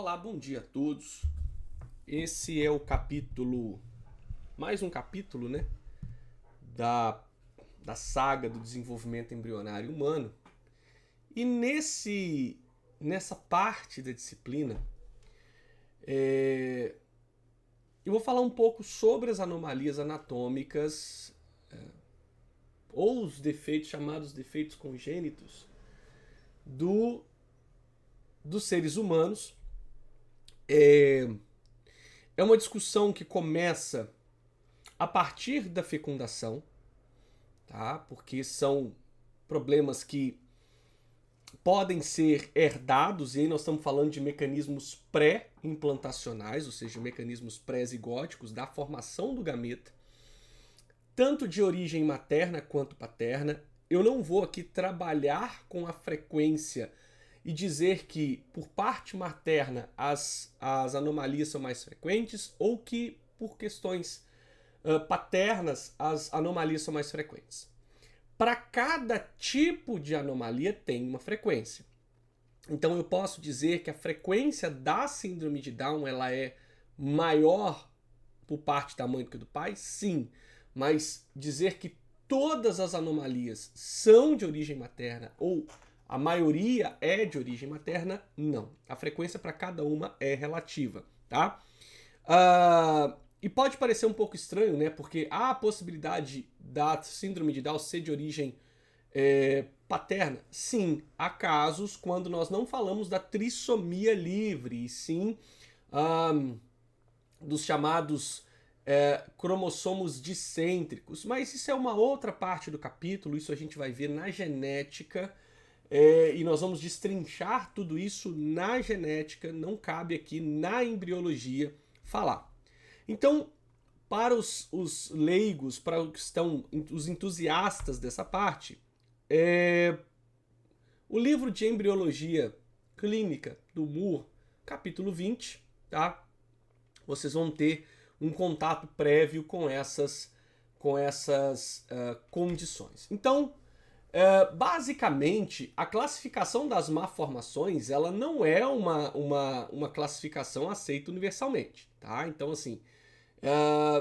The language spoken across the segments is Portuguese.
Olá, bom dia a todos. Esse é o capítulo, mais um capítulo, né, da, da saga do desenvolvimento embrionário humano. E nessa parte da disciplina, eu vou falar um pouco sobre as anomalias anatômicas ou os defeitos chamados defeitos congênitos dos seres humanos. É uma discussão que começa a partir da fecundação, tá? Porque são problemas que podem ser herdados, e aí nós estamos falando de mecanismos pré-implantacionais, ou seja, mecanismos pré-zigóticos da formação do gameta, tanto de origem materna quanto paterna. Eu não vou aqui trabalhar com a frequência e dizer que por parte materna as anomalias são mais frequentes ou que por questões paternas as anomalias são mais frequentes. Para cada tipo de anomalia tem uma frequência. Então eu posso dizer que a frequência da síndrome de Down ela é maior por parte da mãe do que do pai? Sim. Mas dizer que todas as anomalias são de origem materna ou a maioria é de origem materna? Não. A frequência para cada uma é relativa, tá? E pode parecer um pouco estranho, né? Porque há a possibilidade da síndrome de Down ser de origem paterna. Sim, há casos quando nós não falamos da trissomia livre, e sim dos chamados cromossomos dicêntricos. Mas isso é uma outra parte do capítulo, isso a gente vai ver na genética. E nós vamos destrinchar tudo isso na genética, não cabe aqui na embriologia falar. Então, para os leigos, para os entusiastas dessa parte, o livro de embriologia clínica do Moore, capítulo 20, tá? Vocês vão ter um contato prévio com essas condições. Então, basicamente, a classificação das malformações ela não é uma classificação aceita universalmente, tá? Então, assim,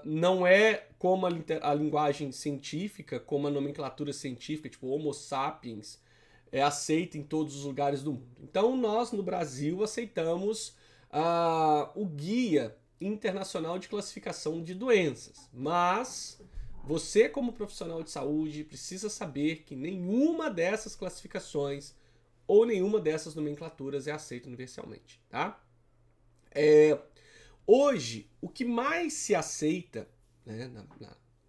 não é como a linguagem científica, como a nomenclatura científica, tipo Homo sapiens, é aceita em todos os lugares do mundo. Então, nós no Brasil aceitamos o Guia Internacional de Classificação de Doenças, mas você, como profissional de saúde, precisa saber que nenhuma dessas classificações ou nenhuma dessas nomenclaturas é aceita universalmente, tá? Hoje, o que mais se aceita, né,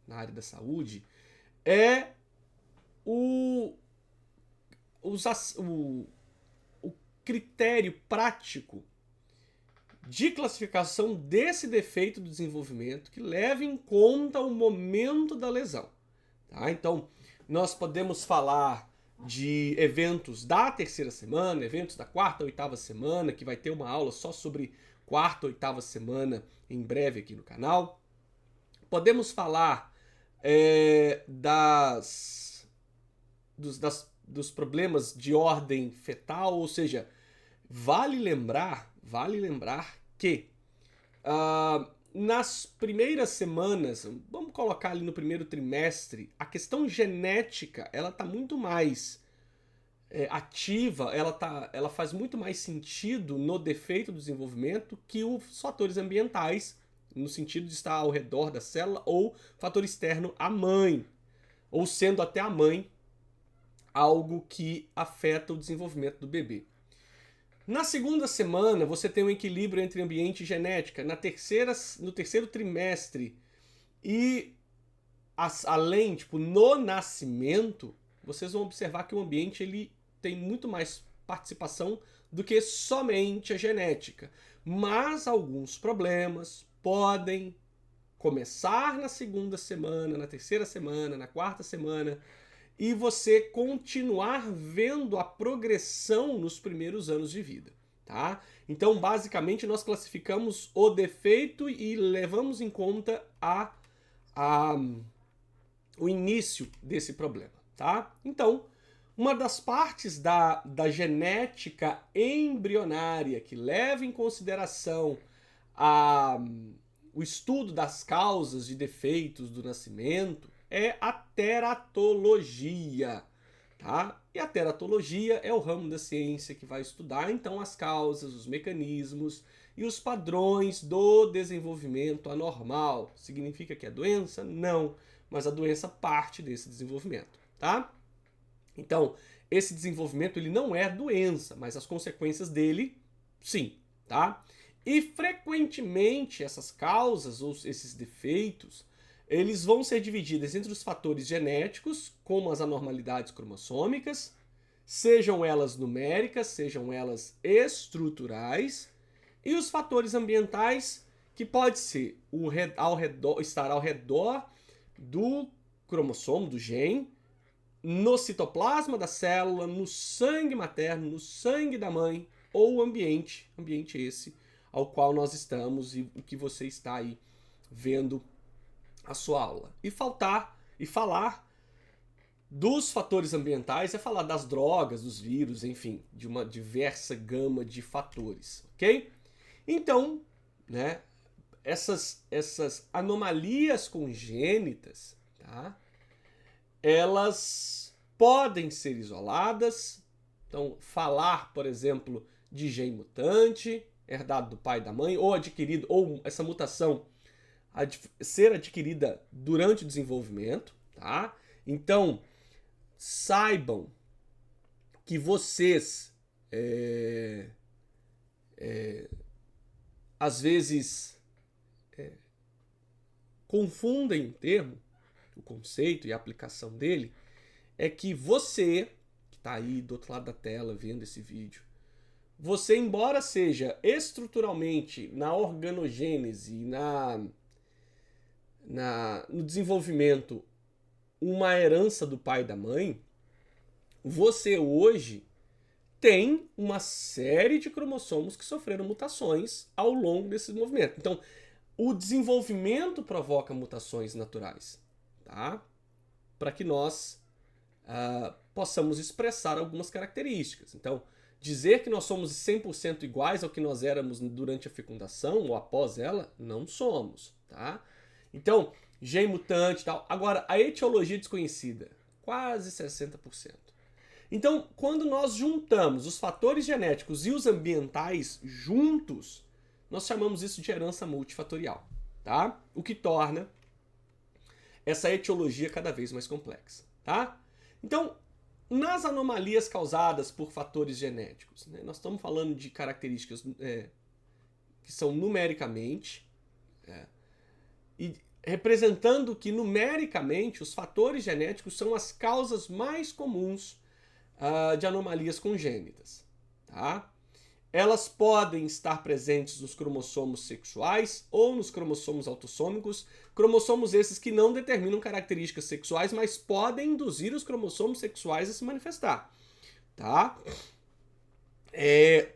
na área da saúde é o critério prático de classificação desse defeito do desenvolvimento que leva em conta o momento da lesão. Tá? Então, nós podemos falar de eventos da terceira semana, eventos da quarta, oitava semana, que vai ter uma aula só sobre quarta, oitava semana em breve aqui no canal. Podemos falar dos problemas de ordem fetal, ou seja, vale lembrar que nas primeiras semanas, vamos colocar ali no primeiro trimestre, a questão genética ela está muito mais ativa, ela faz muito mais sentido no defeito do desenvolvimento que os fatores ambientais, no sentido de estar ao redor da célula, ou fator externo à mãe, ou sendo até a mãe algo que afeta o desenvolvimento do bebê. Na segunda semana, você tem um equilíbrio entre ambiente e genética. No terceiro trimestre e além, tipo, no nascimento, vocês vão observar que o ambiente ele tem muito mais participação do que somente a genética. Mas alguns problemas podem começar na segunda semana, na terceira semana, na quarta semana, e você continuar vendo a progressão nos primeiros anos de vida, tá? Então, basicamente, nós classificamos o defeito e levamos em conta o início desse problema, tá? Então, uma das partes da genética embrionária que leva em consideração o estudo das causas de defeitos do nascimento é a teratologia, tá? E a teratologia é o ramo da ciência que vai estudar, então, as causas, os mecanismos e os padrões do desenvolvimento anormal. Significa que é doença? Não, mas a doença parte desse desenvolvimento, tá? Então, esse desenvolvimento ele não é doença, mas as consequências dele, sim, tá? E frequentemente essas causas ou esses defeitos, eles vão ser divididos entre os fatores genéticos, como as anormalidades cromossômicas, sejam elas numéricas, sejam elas estruturais, e os fatores ambientais, que pode ser estar ao redor do cromossomo, do gene, no citoplasma da célula, no sangue materno, no sangue da mãe, ou o ambiente esse ao qual nós estamos e o que você está aí vendo a sua aula. E falar dos fatores ambientais é falar das drogas, dos vírus, enfim, de uma diversa gama de fatores, ok? Então, né, essas anomalias congênitas, tá? Elas podem ser isoladas. Então, falar, por exemplo, de gene mutante, herdado do pai e da mãe, ou adquirido, ou essa mutação ser adquirida durante o desenvolvimento, tá? Então, saibam que vocês às vezes confundem o termo, o conceito e a aplicação dele, é que você, que está aí do outro lado da tela vendo esse vídeo, você, embora seja estruturalmente na organogênese, no desenvolvimento, uma herança do pai e da mãe, você hoje tem uma série de cromossomos que sofreram mutações ao longo desse movimento. Então, o desenvolvimento provoca mutações naturais, tá? Para que nós possamos expressar algumas características. Então, dizer que nós somos 100% iguais ao que nós éramos durante a fecundação ou após ela, não somos, tá? Então, gene mutante e tal. Agora, a etiologia desconhecida, quase 60%. Então, quando nós juntamos os fatores genéticos e os ambientais juntos, nós chamamos isso de herança multifatorial, tá? O que torna essa etiologia cada vez mais complexa, tá? Então, nas anomalias causadas por fatores genéticos, né, nós estamos falando de características que são numericamente, e representando que numericamente os fatores genéticos são as causas mais comuns de anomalias congênitas, tá? Elas podem estar presentes nos cromossomos sexuais ou nos cromossomos autossômicos, cromossomos esses que não determinam características sexuais, mas podem induzir os cromossomos sexuais a se manifestar, tá?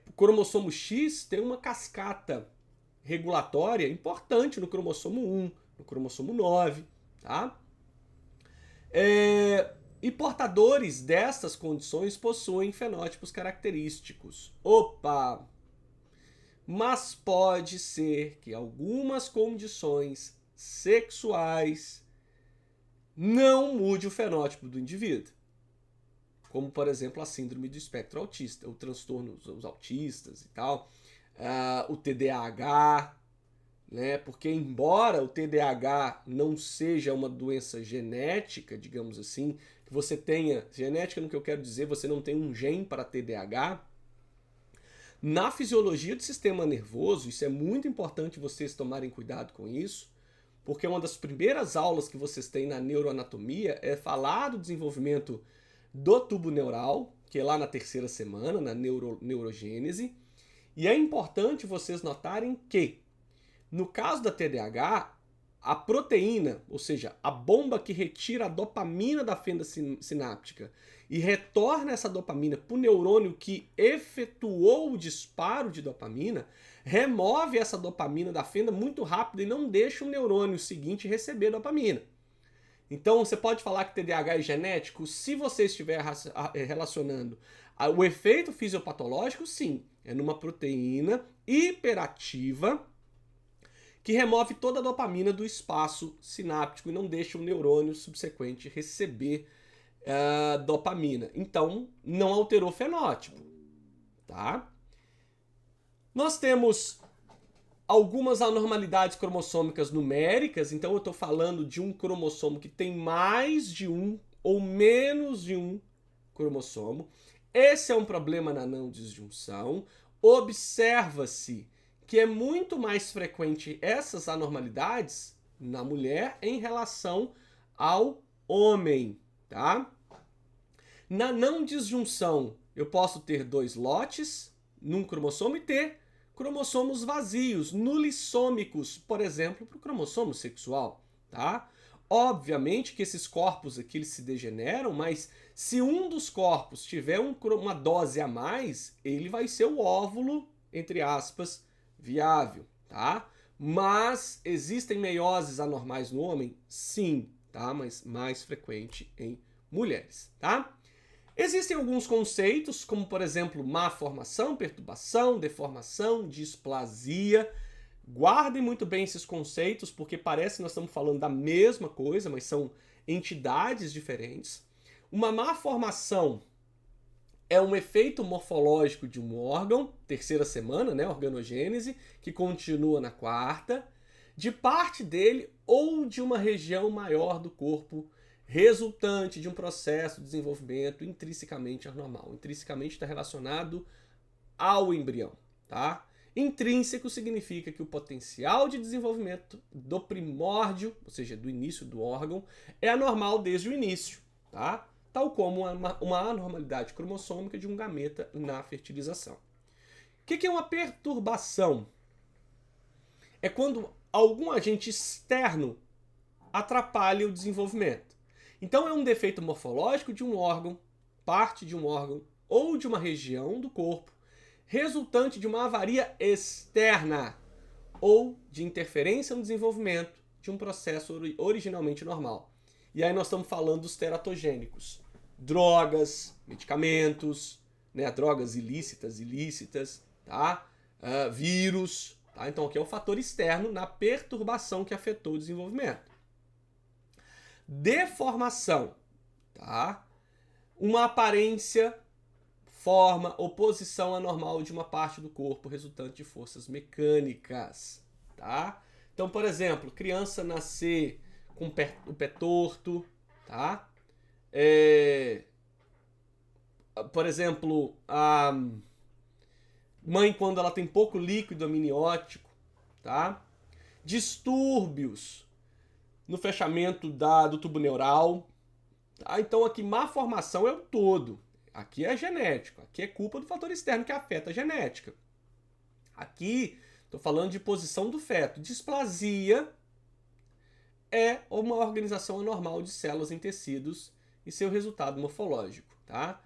O cromossomo X tem uma cascata regulatória importante no cromossomo 1, no cromossomo 9, tá? E portadores destas condições possuem fenótipos característicos. Opa! Mas pode ser que algumas condições sexuais não mude o fenótipo do indivíduo. Como, por exemplo, a síndrome do espectro autista, o transtorno dos autistas e tal, o TDAH, né? Porque embora o TDAH não seja uma doença genética, digamos assim, que você tenha, genética no que eu quero dizer, você não tem um gene para TDAH, na fisiologia do sistema nervoso, isso é muito importante vocês tomarem cuidado com isso, porque uma das primeiras aulas que vocês têm na neuroanatomia é falar do desenvolvimento do tubo neural, que é lá na 3ª semana, na neurogênese, e é importante vocês notarem que no caso da TDAH, a proteína, ou seja, a bomba que retira a dopamina da fenda sináptica e retorna essa dopamina para o neurônio que efetuou o disparo de dopamina, remove essa dopamina da fenda muito rápido e não deixa o neurônio seguinte receber dopamina. Então, você pode falar que TDAH é genético? Se você estiver relacionando o efeito fisiopatológico, sim. É numa proteína hiperativa que remove toda a dopamina do espaço sináptico e não deixa o neurônio subsequente receber dopamina. Então, não alterou o fenótipo, tá? Nós temos algumas anormalidades cromossômicas numéricas, então eu estou falando de um cromossomo que tem mais de um ou menos de um cromossomo. Esse é um problema na não disjunção. Observa-se que é muito mais frequente essas anormalidades na mulher em relação ao homem, tá? Na não disjunção, eu posso ter 2 lotes num cromossomo e ter cromossomos vazios, nulissômicos, por exemplo, para o cromossomo sexual, tá? Obviamente que esses corpos aqui eles se degeneram, mas se um dos corpos tiver uma dose a mais, ele vai ser o óvulo, entre aspas, viável, tá? Mas existem meioses anormais no homem? Sim, tá? Mas mais frequente em mulheres, tá? Existem alguns conceitos, como por exemplo, má formação, perturbação, deformação, displasia. Guardem muito bem esses conceitos, porque parece que nós estamos falando da mesma coisa, mas são entidades diferentes. Uma má formação é um efeito morfológico de um órgão, terceira semana, né, organogênese, que continua na quarta, de parte dele ou de uma região maior do corpo, resultante de um processo de desenvolvimento intrinsecamente anormal. Intrinsecamente está relacionado ao embrião, tá? Intrínseco significa que o potencial de desenvolvimento do primórdio, ou seja, do início do órgão, é anormal desde o início, tá? Tal como uma anormalidade cromossômica de um gameta na fertilização. O que é uma perturbação? É quando algum agente externo atrapalha o desenvolvimento. Então é um defeito morfológico de um órgão, parte de um órgão ou de uma região do corpo, resultante de uma avaria externa ou de interferência no desenvolvimento de um processo originalmente normal. E aí nós estamos falando dos teratogênicos. Drogas, medicamentos, né? Drogas ilícitas, tá? Vírus, tá? Então aqui é um fator externo na perturbação que afetou o desenvolvimento. Deformação, tá? Uma aparência, forma ou posição anormal de uma parte do corpo resultante de forças mecânicas, tá? Então, por exemplo, criança nascer com o pé torto, tá? Por exemplo, a mãe quando ela tem pouco líquido amniótico, tá? Distúrbios no fechamento do tubo neural, tá? Então aqui má formação é o todo. Aqui é genético, aqui é culpa do fator externo que afeta a genética. Aqui estou falando de posição do feto. Displasia é uma organização anormal de células em tecidos e seu resultado morfológico, tá?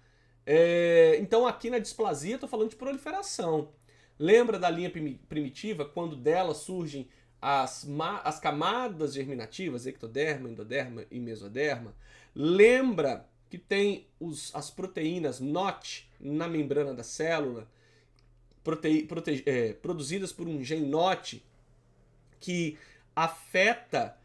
Então aqui na displasia estou falando de proliferação. Lembra da linha primitiva, quando dela surgem as camadas germinativas, ectoderma, endoderma e mesoderma? Lembra que tem as proteínas NOT na membrana da célula, produzidas por um gene NOT, que afeta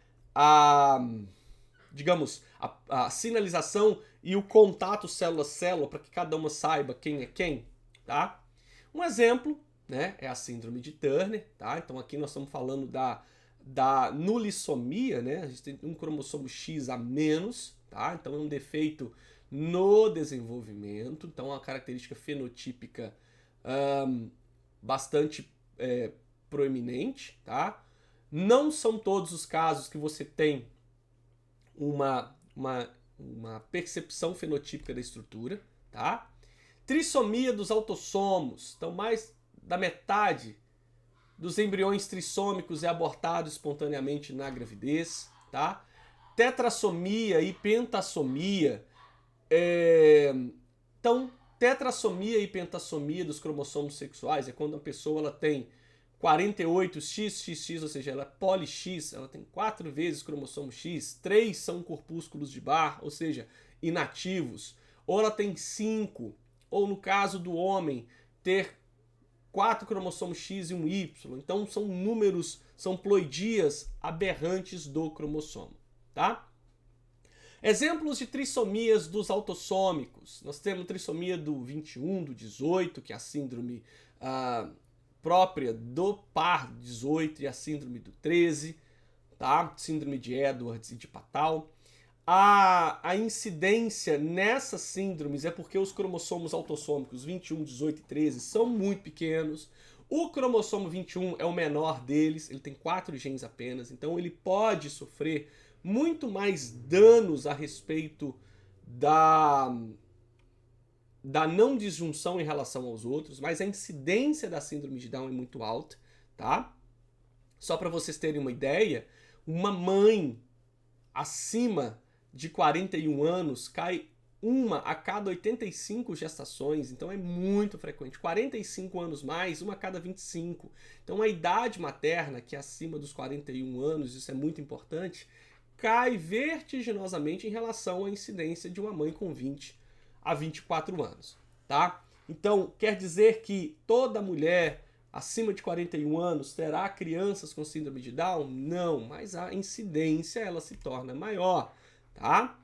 digamos, a sinalização e o contato célula-célula para que cada uma saiba quem é quem, tá? Um exemplo, né, é a síndrome de Turner, tá? Então aqui nós estamos falando da nulissomia, né? A gente tem um cromossomo X a menos, tá? Então é um defeito no desenvolvimento, então é uma característica fenotípica bastante proeminente, tá? Não são todos os casos que você tem uma percepção fenotípica da estrutura, tá? Trissomia dos autossomos, então mais da metade dos embriões trissômicos é abortado espontaneamente na gravidez, tá? Tetrassomia e pentassomia, então tetrassomia e pentassomia dos cromossomos sexuais é quando a pessoa ela tem 48XXX, ou seja, ela é poli-X, ela tem 4 vezes cromossomo X, 3 são corpúsculos de Barr, ou seja, inativos, ou ela tem 5, ou no caso do homem, ter 4 cromossomos X e um Y. Então são números, são ploidias aberrantes do cromossomo, tá? Exemplos de trissomias dos autossômicos. Nós temos trissomia do 21, do 18, que é a síndrome própria do par 18 e a síndrome do 13, tá? Síndrome de Edwards e de Patal. A incidência nessas síndromes é porque os cromossomos autossômicos 21, 18 e 13 são muito pequenos. O cromossomo 21 é o menor deles, ele tem 4 genes apenas, então ele pode sofrer muito mais danos a respeito da não disjunção em relação aos outros, mas a incidência da síndrome de Down é muito alta, tá? Só para vocês terem uma ideia, uma mãe acima de 41 anos cai uma a cada 85 gestações, então é muito frequente. 45 anos mais, uma a cada 25. Então a idade materna, que é acima dos 41 anos, isso é muito importante, cai vertiginosamente em relação à incidência de uma mãe com 20 a 24 anos, tá? Então, quer dizer que toda mulher acima de 41 anos terá crianças com síndrome de Down? Não, mas a incidência ela se torna maior, tá?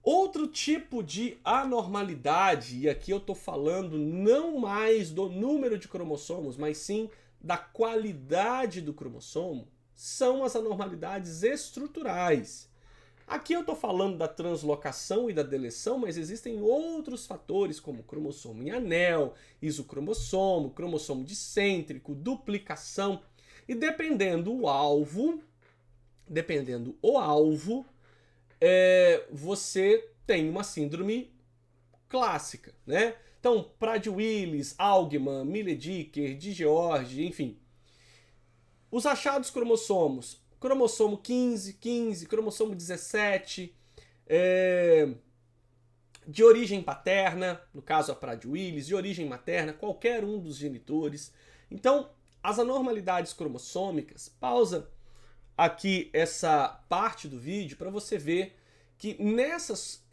Outro tipo de anormalidade, e aqui eu estou falando não mais do número de cromossomos, mas sim da qualidade do cromossomo, são as anormalidades estruturais. Aqui eu estou falando da translocação e da deleção, mas existem outros fatores como cromossomo em anel, isocromossomo, cromossomo dicêntrico, duplicação. E dependendo o alvo, você tem uma síndrome clássica, né? Então, Prader-Willis, Algman, Miller-Diecker, DiGeorge, enfim. Os achados cromossomos. Cromossomo 15, cromossomo 17, de origem paterna, no caso a Prader-Willis, de origem materna, qualquer um dos genitores. Então, as anormalidades cromossômicas, pausa aqui essa parte do vídeo para você ver que nessas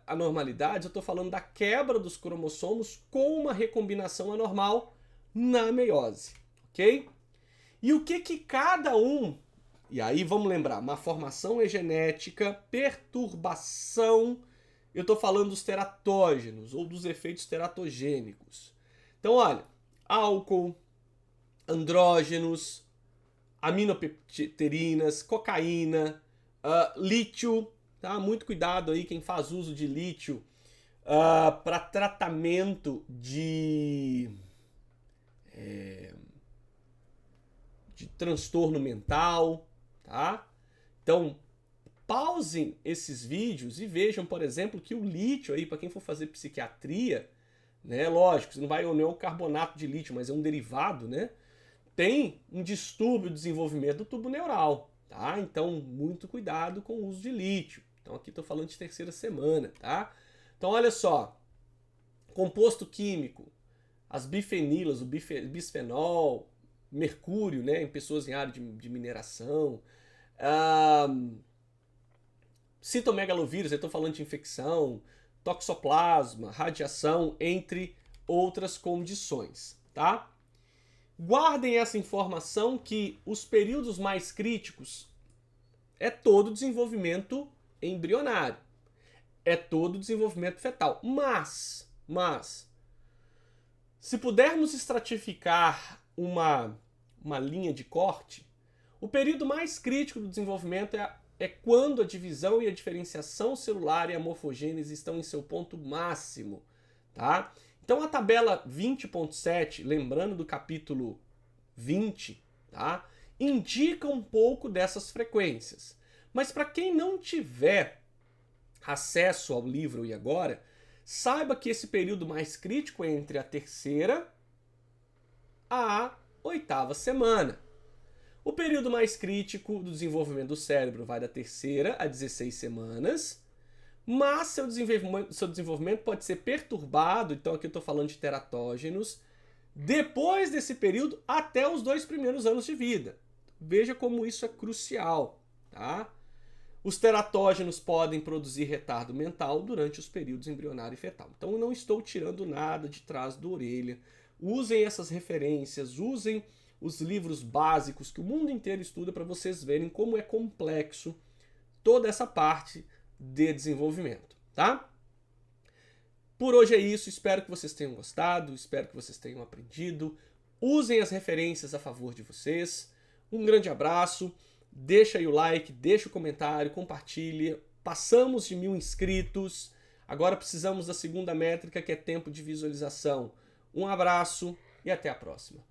anormalidades eu estou falando da quebra dos cromossomos com uma recombinação anormal na meiose, ok? E o que cada um... E aí vamos lembrar, malformação genética, perturbação, eu estou falando dos teratógenos ou dos efeitos teratogênicos. Então olha, álcool, andrógenos, aminopeptidinas, cocaína, lítio, tá? Muito cuidado aí quem faz uso de lítio para tratamento de transtorno mental, tá? Então, pausem esses vídeos e vejam, por exemplo, que o lítio aí, para quem for fazer psiquiatria, né, lógico, você não vai unir o carbonato de lítio, mas é um derivado, né? Tem um distúrbio do desenvolvimento do tubo neural, tá? Então, muito cuidado com o uso de lítio. Então, aqui estou falando de terceira semana, tá? Então, olha só, composto químico, as bifenilas, o bisfenol, mercúrio, né, em pessoas em área de mineração, citomegalovírus, eu estou falando de infecção, toxoplasma, radiação, entre outras condições, tá? Guardem essa informação que os períodos mais críticos é todo o desenvolvimento embrionário, é todo o desenvolvimento fetal, mas se pudermos estratificar uma linha de corte, o período mais crítico do desenvolvimento é quando a divisão e a diferenciação celular e a morfogênese estão em seu ponto máximo, tá? Então a tabela 20.7, lembrando do capítulo 20, tá? Indica um pouco dessas frequências. Mas para quem não tiver acesso ao livro e agora, saiba que esse período mais crítico é entre a terceira a 8ª semana. O período mais crítico do desenvolvimento do cérebro vai da 3ª a 16 semanas, mas seu desenvolvimento pode ser perturbado, então aqui eu estou falando de teratógenos, depois desse período até os 2 primeiros anos de vida. Veja como isso é crucial, tá? Os teratógenos podem produzir retardo mental durante os períodos embrionário e fetal. Então eu não estou tirando nada de trás da orelha. Usem essas referências, usem os livros básicos que o mundo inteiro estuda para vocês verem como é complexo toda essa parte de desenvolvimento, tá? Por hoje é isso, espero que vocês tenham gostado, espero que vocês tenham aprendido. Usem as referências a favor de vocês. Um grande abraço, deixa aí o like, deixa o comentário, compartilha. Passamos de 1000 inscritos, agora precisamos da segunda métrica, que é tempo de visualização. Um abraço e até a próxima.